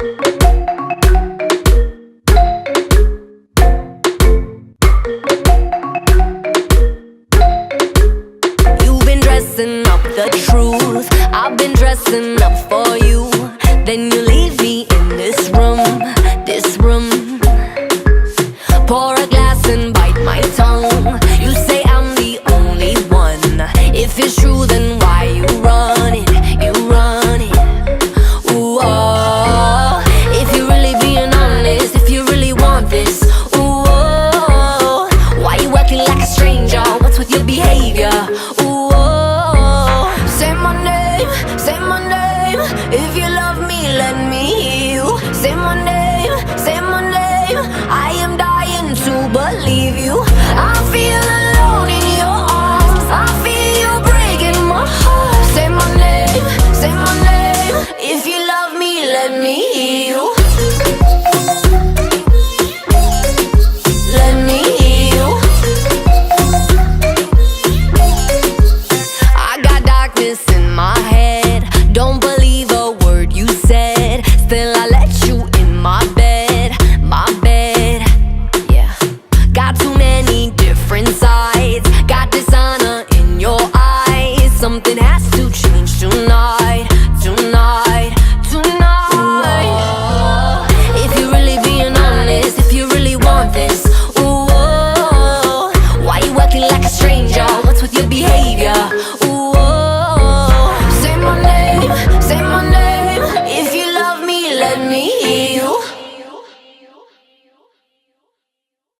You've been dressing up the truth, I've been dressing up for you. Then you leave me in this room, this room. Pour a glass and bite my tongue. You say I'm the only one. If it's true, then why you run it? You run it. Ooh, oh. If you're really being honest, if you really want this, ooh, oh. Why you acting like a stranger? What's with your behavior? Ooh, oh. Say my name, say my name. If you love me, let me hear you. Say my name, say my name. I am dying to believe you. I feel alone in your arms. I feel you breaking my heart. Say my name, say my name. If you love me, let me hear you.